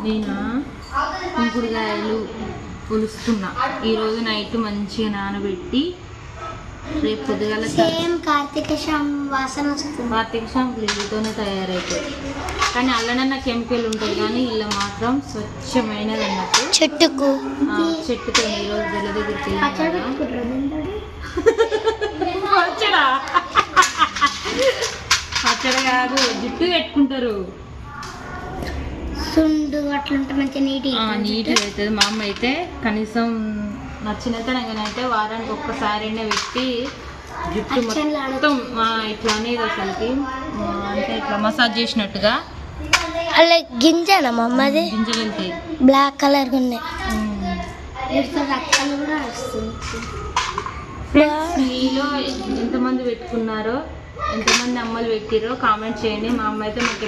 నేను కుంకుడుకాయలు పులుస్తున్నా. ఈరోజు నైట్ మంచిగా నానబెట్టి రేపు పొద్దుగాల కార్తీక వాసన వస్తుంది. కార్తీక నీళ్ళతోనే తయారైతుంది, కానీ అల్లనన్న కెమికల్ ఉంటుంది, కానీ ఇలా మాత్రం స్వచ్ఛమైనది అన్నట్టు. చెట్టుతో ఈరోజు జల్ల దగ్గరికి పచ్చడి కాదు, జుట్టు పెట్టుకుంటారు. అట్లుంటే మంచిగా నీట్గా అవుతుంది. మా అమ్మ అయితే కనీసం నచ్చిన తనగానైతే వారానికి ఒక్కసారైనా పెట్టి జుట్టు మొత్తం ఇట్లా అనేది అసలుకి అంటే ఇట్లా మసాజ్ చేసినట్టుగా. అలా గింజనా మా అమ్మది? గింజలు వెళ్తాయి, బ్లాక్ కలర్ ఉన్నాయి. మీలో ఎంతమంది పెట్టుకున్నారో, ఎంతమంది అమ్మలు పెట్టిరో కామెంట్ చేయండి. మా అమ్మ అయితే మాకు